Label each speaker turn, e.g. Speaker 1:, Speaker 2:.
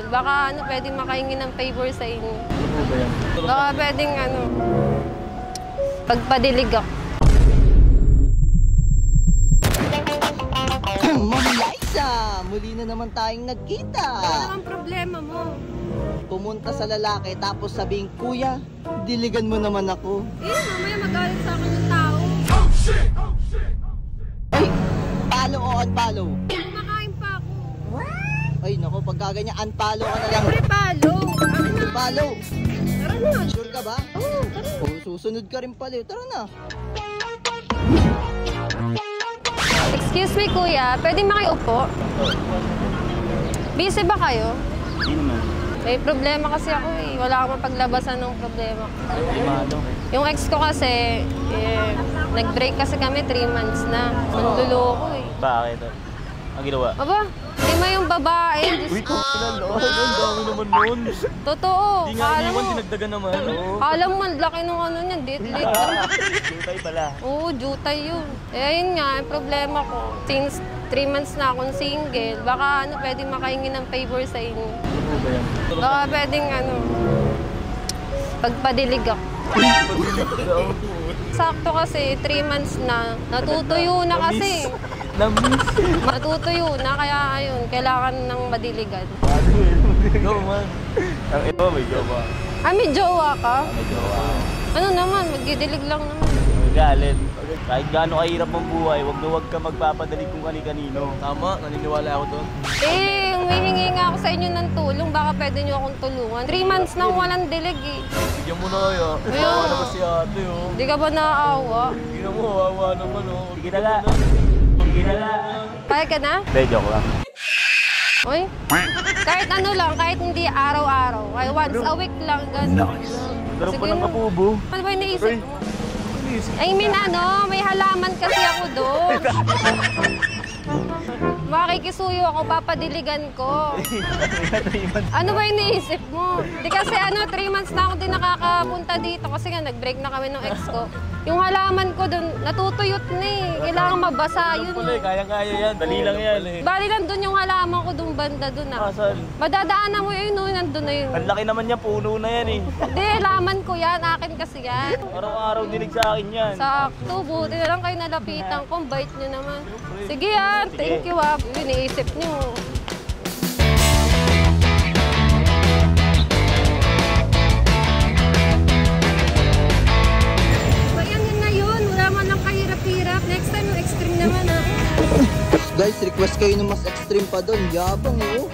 Speaker 1: Baka pwedeng makahingi ng favor sa inyo.
Speaker 2: Ano ba yan?
Speaker 1: Baka pwedeng pagpadilig ako.
Speaker 3: Ma'am Liza, muli na naman tayong nagkita.
Speaker 1: Ano naman problema mo?
Speaker 3: Pumunta sa lalaki tapos sabihin, Kuya, diligan mo naman ako.
Speaker 1: Mamaya magalit sa akin yung tao.
Speaker 3: Ay, follow o unfollow?
Speaker 1: Kumakain pa ako.
Speaker 3: Ay, naku, pagka ganyan, unfollow ka na lang.
Speaker 1: Siyempre, palo.
Speaker 3: Unfollow.
Speaker 1: Tara na.
Speaker 3: Sure ka ba?
Speaker 1: Oo, tara.
Speaker 3: Oh, susunod ka rin pala. Tara na.
Speaker 1: Excuse me, kuya. Pwede makiupo? Busy ba kayo?
Speaker 2: Hindi naman.
Speaker 1: May problema kasi ako eh. Wala akong mapaglabasan ng problema ko.
Speaker 2: Limado.
Speaker 1: Yung ex ko kasi, nag-break kasi kami 3 months na. Manluloko eh.
Speaker 2: Bakit? Ang ginawa?
Speaker 1: Aba, ma yung babae.
Speaker 2: Uy,
Speaker 1: Diyos,
Speaker 2: ang dami naman nun.
Speaker 1: totoo.
Speaker 2: Hindi nga iniwan, dinagdagan naman.
Speaker 1: Alam mo, laki nung niyan. Date lang.
Speaker 2: Tutay pala.
Speaker 1: Oo, jutay yun. Ayun nga, yung problema ko. Since 3 months na akong single, baka pwedeng makahingi ng favor sa inyo.
Speaker 2: Ano ba yan?
Speaker 1: Baka pwedeng pagpadilig ako. Sakto kasi, 3 months na. Natutuyo na kasi. Natutuyo na, kaya ayun, kailangan ng madiligan.
Speaker 2: Go man. Ang ito, may jowa.
Speaker 1: May jowa ka?
Speaker 2: May jowa.
Speaker 1: Ano naman, magdidilig lang naman.
Speaker 2: Galit. Kahit gaano kahirap ang buhay, wag ka magpapadali kung kani-kanino. Tama, naniniwala ako doon.
Speaker 1: Humihingi nga ako sa inyo ng tulong. Baka pwede nyo akong tulungan. 3 months na walang dilig eh.
Speaker 2: Bigyan mo na kaya. Awa naman si ate, oh.
Speaker 1: Di ka ba naaawa?
Speaker 2: Hindi na mo, awa naman, oh. Sige na nga. Sige na nga.
Speaker 1: Kaya ka na?
Speaker 2: Hindi, joke lang.
Speaker 1: Uy, kahit ano lang, kahit hindi araw-araw. Ay, once a week lang, gano'n.
Speaker 2: Pero
Speaker 1: Sige
Speaker 2: pa lang
Speaker 1: na.
Speaker 2: kapubo.
Speaker 1: Ano ba yung naisip mo? I mean, may halaman kasi ako doon. Makikisuyo ako, papadiligan ko. Ano ba yung naisip mo? Di kasi 3 months na ako din nakakapunta dito kasi nga nag-break na kami ng ex ko. Yung halaman ko doon, natutuyot na eh. Kailangan mabasa yun.
Speaker 2: Kaya-kaya yan. Dali lang yan eh.
Speaker 1: Bali lang doon yung halaman ko doon banda doon ah.
Speaker 2: Saan?
Speaker 1: Madadaanan mo yun, nandun na yun.
Speaker 2: Ang laki naman niya, puno na yan eh.
Speaker 1: Hindi, halaman ko yan. Akin kasi yan.
Speaker 2: Araw-araw dinig sa akin yan.
Speaker 1: Sakto, buti na lang kayo nalapitan ko. Ang bait nyo naman. Sige yan, thank you ah. Iniisip nyo. Ayan yun na yun. Wala man lang kahirap-hirap. Next time, yung extreme naman ah.
Speaker 3: Guys, request kayo ng mas extreme pa doon. Yabang, oh.